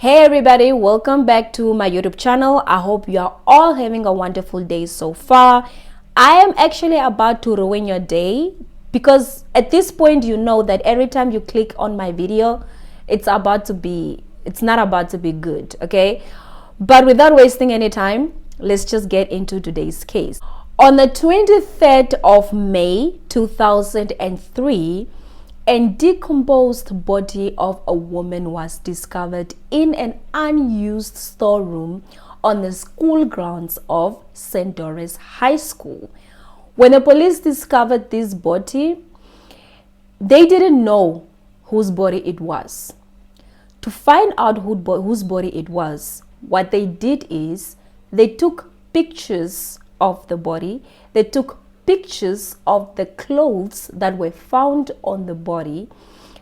Hey everybody, welcome back to my YouTube channel. I hope you are all having a wonderful day so far. I am actually about to ruin your day because at this point you know that every time you click on my video it's not about to be good, okay? But without wasting any time, let's just get into today's case. On the 23rd of May 2003, a decomposed body of a woman was discovered in an unused storeroom on the school grounds of Centaurus High School. When the police discovered this body, they didn't know whose body it was. To find out whose body it was, what they did is they took pictures of the body. They took pictures of the clothes that were found on the body.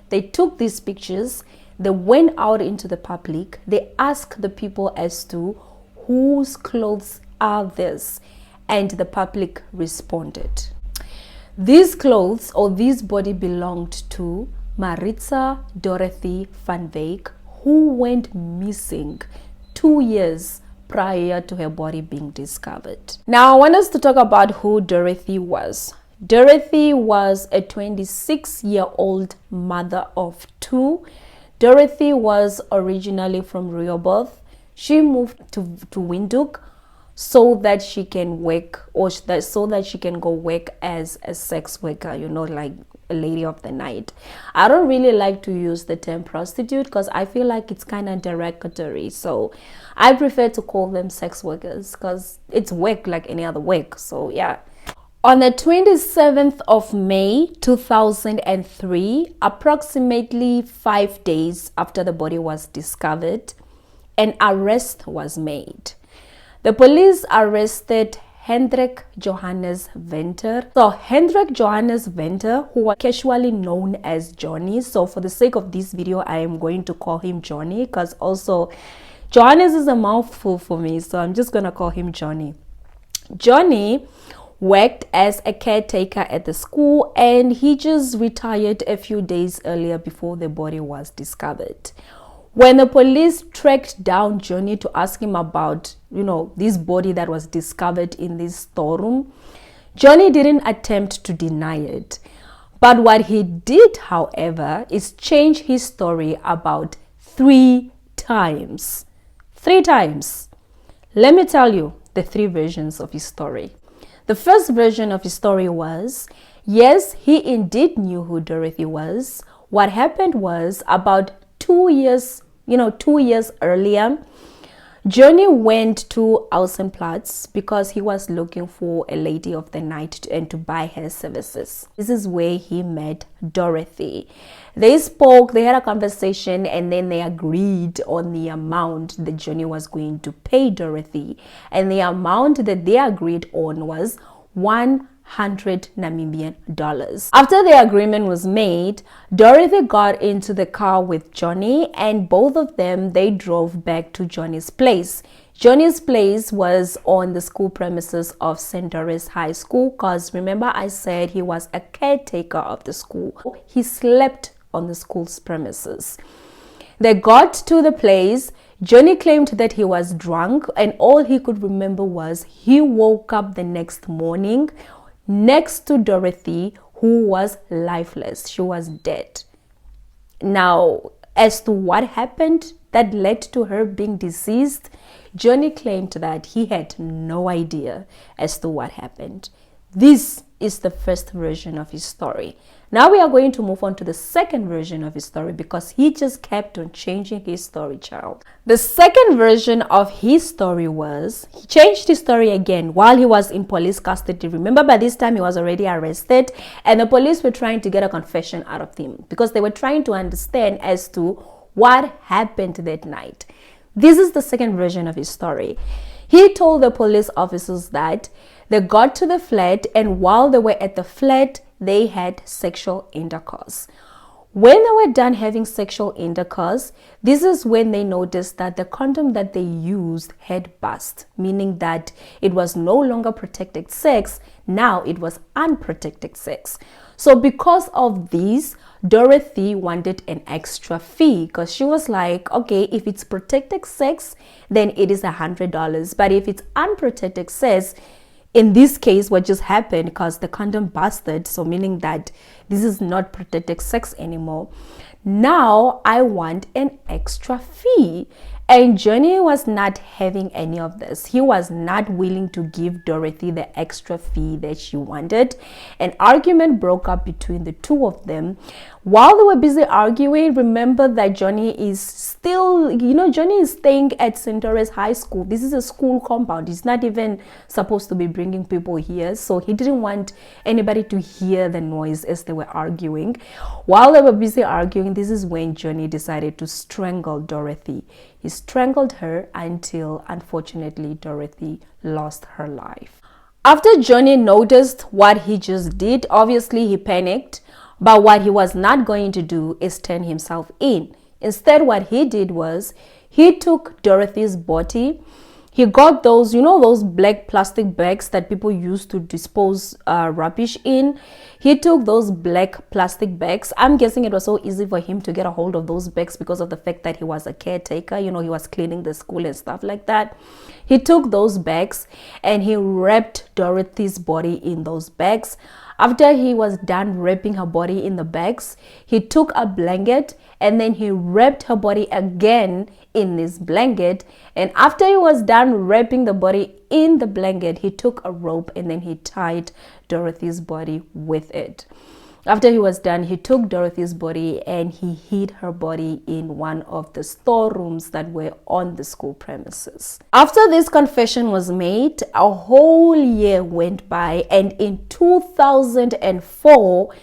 They took these pictures, they went out into the public, they asked the people as to whose clothes are this, and the public responded. These clothes or this body belonged to Maritza Dorothy van Wyk, who went missing 2 years prior to her body being discovered. Now I want us to talk about who Dorothy was. Dorothy was a 26-year-old mother of two. Dorothy was originally from Rehoboth. She moved to Windhoek so that she can work so that she can go work as a sex worker, like a lady of the night. I don't really like to use the term prostitute because I feel like it's kind of derogatory, so I prefer to call them sex workers because it's work like any other work. So yeah. On the 27th of May 2003, approximately 5 days after the body was discovered, an arrest was made. The police arrested Hendrik Johannes Venter. So Hendrik Johannes Venter, who was casually known as Johnny. So for the sake of this video, I am going to call him Johnny because also Johannes is a mouthful for me. So I'm just going to call him Johnny. Johnny worked as a caretaker at the school and he just retired a few days earlier before the body was discovered. When the police tracked down Johnny to ask him about, this body that was discovered in this storeroom, Johnny didn't attempt to deny it. But what he did, however, is change his story about 3 times. 3 times. Let me tell you the 3 versions of his story. The first version of his story was, yes, he indeed knew who Dorothy was. What happened was about 2 years earlier, Johnny went to Ausenplatz because he was looking for a lady of the night and to buy her services. This is where he met Dorothy. They spoke, they had a conversation, and then they agreed on the amount that Johnny was going to pay Dorothy. And the amount that they agreed on was $100 Namibian dollars. After the agreement was made, Dorothy got into the car with Johnny and both of them, they drove back to Johnny's place. Johnny's place was on the school premises of Centaurus High School because remember I said he was a caretaker of the school. He slept on the school's premises. They got to the place. Johnny claimed that he was drunk and all he could remember was he woke up the next morning next to Dorothy, who was lifeless. She was dead. Now, as to what happened that led to her being deceased, Johnny claimed that he had no idea as to what happened. This is the first version of his story. Now we are going to move on to the second version of his story because he just kept on changing his story, child. The second version of his story was, he changed his story again while he was in police custody. Remember, by this time he was already arrested and the police were trying to get a confession out of him because they were trying to understand as to what happened that night. This is the second version of his story. He told the police officers that they got to the flat and while they were at the flat, they had sexual intercourse. When they were done having sexual intercourse, this is when they noticed that the condom that they used had burst, meaning that it was no longer protected sex, now it was unprotected sex. So because of this, Dorothy wanted an extra fee because she was like, okay, if it's protected sex, then it is $100. But if it's unprotected sex, in this case, what just happened, because the condom busted, so meaning that this is not protected sex anymore, now I want an extra fee. And Johnny was not having any of this. He was not willing to give Dorothy the extra fee that she wanted. An argument broke up between the two of them. While they were busy arguing, remember that Johnny is still, Johnny is staying at Centaurus High School. This is a school compound. He's not even supposed to be bringing people here. So he didn't want anybody to hear the noise as they were arguing. While they were busy arguing, this is when Johnny decided to strangle Dorothy. He strangled her until, unfortunately, Dorothy lost her life. After Johnny noticed what he just did, obviously he panicked. But what he was not going to do is turn himself in. Instead, what he did was he took Dorothy's body. He got those, those black plastic bags that people use to dispose rubbish in. He took those black plastic bags. I'm guessing it was so easy for him to get a hold of those bags because of the fact that he was a caretaker. He was cleaning the school and stuff like that. He took those bags and he wrapped Dorothy's body in those bags. After he was done wrapping her body in the bags, he took a blanket and then he wrapped her body again in this blanket. And after he was done wrapping the body in the blanket, he took a rope and then he tied Dorothy's body with it. After he was done, he took Dorothy's body and he hid her body in one of the storerooms that were on the school premises. After this confession was made, a whole year went by, and in 2004,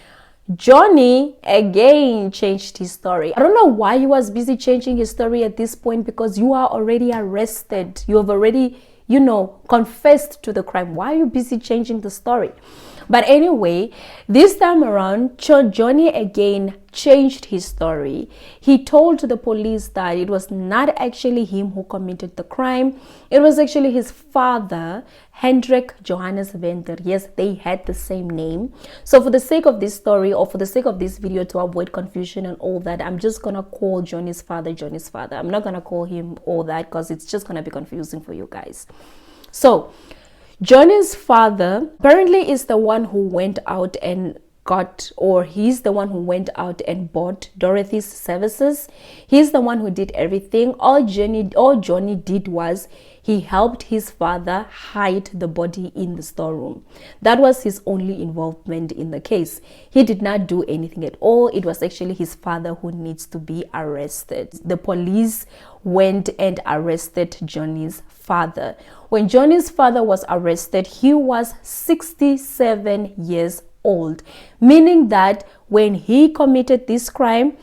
Johnny again changed his story. I don't know why he was busy changing his story at this point, because you are already arrested. You have already, confessed to the crime. Why are you busy changing the story? But anyway, this time around, Johnny again changed his story. He told the police that it was not actually him who committed the crime. It was actually his father, Hendrik Johannes Venter. Yes, they had the same name. So for the sake of this story, or for the sake of this video, to avoid confusion and all that, I'm just gonna call Johnny's father Johnny's father. I'm not gonna call him all that because it's just gonna be confusing for you guys. So Johnny's father apparently is the one who went out and he's the one who went out and bought Dorothy's services. He's the one who did everything. All Johnny did was he helped his father hide the body in the storeroom. That was his only involvement in the case. He did not do anything at all. It was actually his father who needs to be arrested. The police went and arrested Johnny's father. When Johnny's father was arrested, he was 67 years old, meaning that when he committed this crime,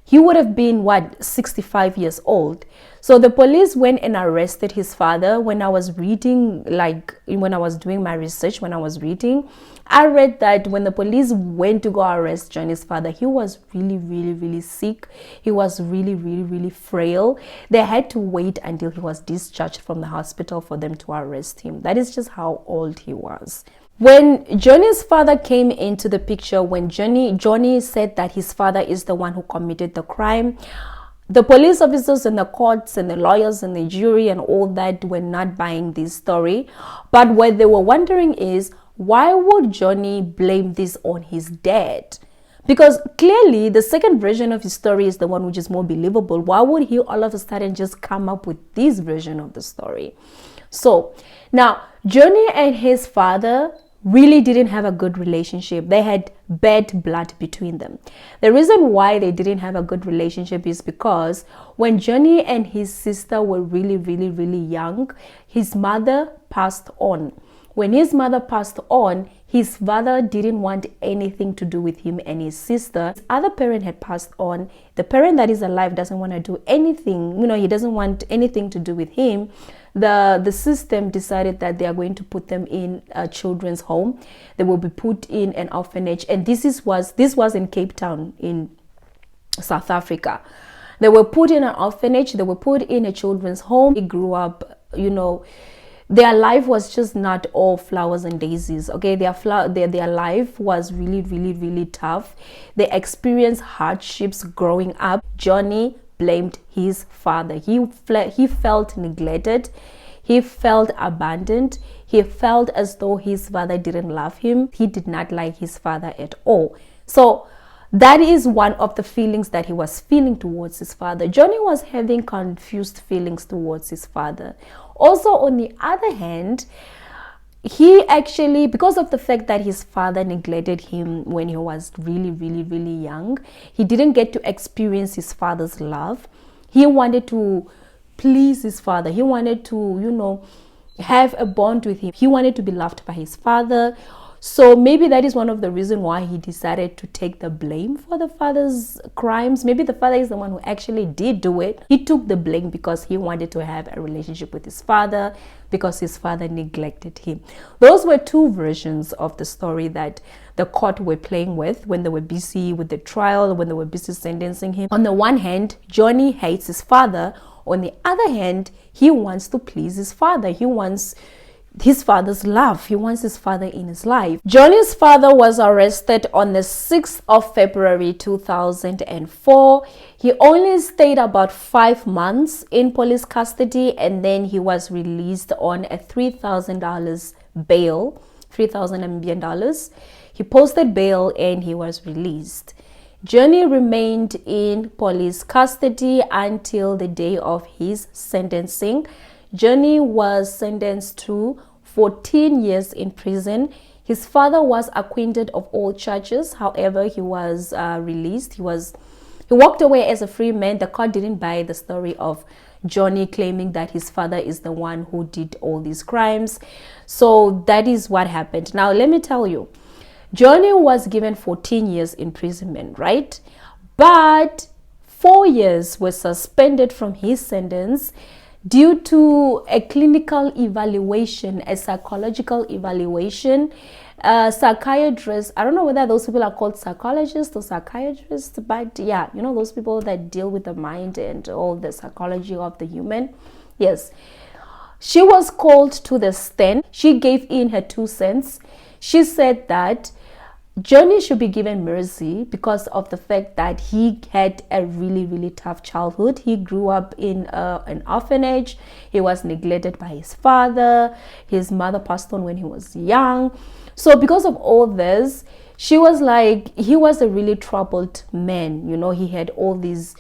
he would have been 65 years old. So the police went and arrested his father. When I was reading, when I was doing my research, I read that when the police went to go arrest Johnny's father, he was really, really, really sick. He was really, really, really frail. They had to wait until he was discharged from the hospital for them to arrest him. That is just how old he was. When Johnny's father came into the picture, when Johnny said that his father is the one who committed the crime, the police officers and the courts and the lawyers and the jury and all that were not buying this story. But what they were wondering is, why would Johnny blame this on his dad? Because clearly the second version of his story is the one which is more believable. Why would he all of a sudden just come up with this version of the story? So now Johnny and his father really didn't have a good relationship. They had bad blood between them. The reason why they didn't have a good relationship is because when Johnny and his sister were really, really, really young, his mother passed on. When his mother passed on, his father didn't want anything to do with him and his sister. His other parent had passed on. The parent that is alive doesn't want to do anything. He doesn't want anything to do with him. The system decided that they are going to put them in a children's home. They will be put in an orphanage. And this was in Cape Town, in South Africa. They were put in an orphanage, they were put in a children's home. They grew up, you know, their life was just not all flowers and daisies. Okay, their life was really, really, really tough. They experienced hardships growing up. Johnny blamed his father. He felt neglected. He felt abandoned. He felt as though his father didn't love him. He did not like his father at all. So that is one of the feelings that he was feeling towards his father. Johnny was having confused feelings towards his father. Also, on the other hand, he actually, because of the fact that his father neglected him when he was really, really, really young, he didn't get to experience his father's love. He wanted to please his father. He wanted to, you know, have a bond with him. He wanted to be loved by his father. So maybe that is one of the reasons why he decided to take the blame for the father's crimes. Maybe the father is the one who actually did do it. He took the blame because he wanted to have a relationship with his father, because his father neglected him. Those were two versions of the story that the court were playing with when they were busy with the trial, when they were busy sentencing him. On the one hand, Johnny hates his father. On the other hand, he wants to please his father. He wants his father's love. He wants his father in his life. Johnny's father was arrested on the 6th of February 2004. He only stayed about 5 months in police custody, and then he was released on a $3,000 bail, $3,000. He posted bail and he was released. Johnny remained in police custody until the day of his sentencing. Johnny was sentenced to 14 years in prison. His father was acquitted of all charges. However, he was released. He walked away as a free man. The court didn't buy the story of Johnny claiming that his father is the one who did all these crimes. So that is what happened. Now, let me tell you, Johnny was given 14 years imprisonment, right? But 4 years were suspended from his sentence due to a clinical evaluation, a psychological evaluation. Psychiatrists, I don't know whether those people are called psychologists or psychiatrists, but yeah, you know, those people that deal with the mind and all the psychology of the human. Yes. She was called to the stand. She gave in her 2 cents. She said that Johnny should be given mercy because of the fact that he had a really, really tough childhood. He grew up in an orphanage. He was neglected by his father. His mother passed on when he was young. So because of all this, she was like, he was a really troubled man. You know, he had all these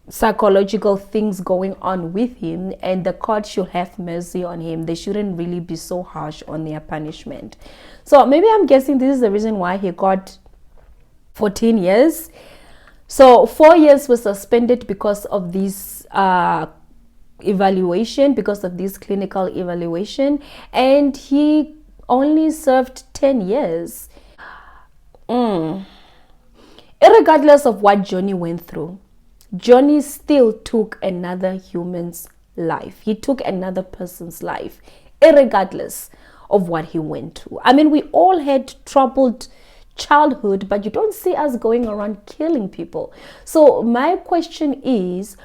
psychological things going on with him, and the court should have mercy on him. They shouldn't really be so harsh on their punishment. So maybe I'm guessing this is the reason why he got 14 years. So 4 years was suspended because of this evaluation, because of this clinical evaluation, and he only served 10 years. Irregardless of what Johnny went through, Johnny still took another human's life. He took another person's life, irregardless of what he went through. I mean, we all had troubled childhood, but you don't see us going around killing people. So my question is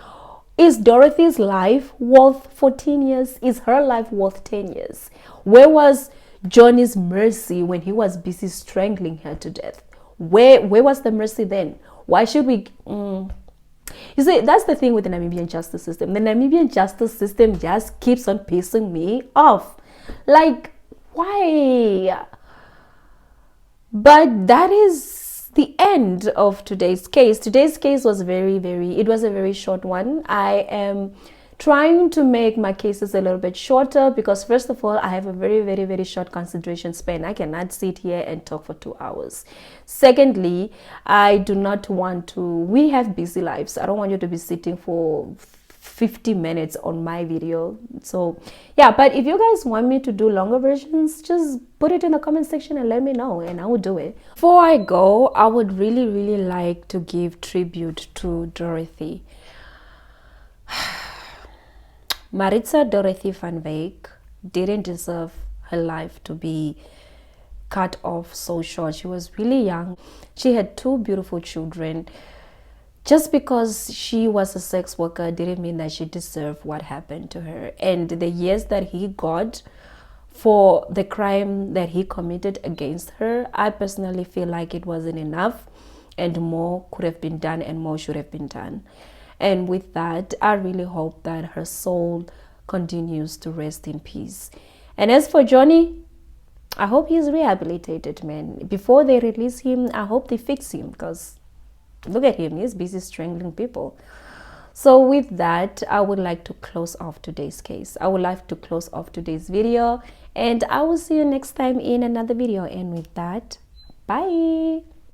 Dorothy's life worth 14 years? Is her life worth 10 years? Where was Johnny's mercy when he was busy strangling her to death? Where was the mercy then? Why should we... You see, that's the thing with the Namibian justice system. The Namibian justice system just keeps on pissing me off. Like, why? But that is the end of today's case. Today's case was it was a very short one. I am trying to make my cases a little bit shorter because, first of all, I have a very short concentration span. I cannot sit here and talk for 2 hours. Secondly, I do not want to, we have busy lives. I don't want you to be sitting for 50 minutes on my video. So yeah, but if you guys want me to do longer versions, just put it in the comment section and let me know and I will do it. Before I go, I would really like to give tribute to Dorothy. Maritza Dorothy van Wyk didn't deserve her life to be cut off so short. She was really young. She had 2 beautiful children. just because she was a sex worker didn't mean that she deserved what happened to her. And the years that he got for the crime that he committed against her, I personally feel like it wasn't enough, and more could have been done and more should have been done. And with that, I really hope that her soul continues to rest in peace. And as for Johnny, I hope he's rehabilitated, man. Before they release him, I hope they fix him, because look at him, he's busy strangling people. So with that, I would like to close off today's case. I would like to close off today's video, and I will see you next time in another video. And with that, bye.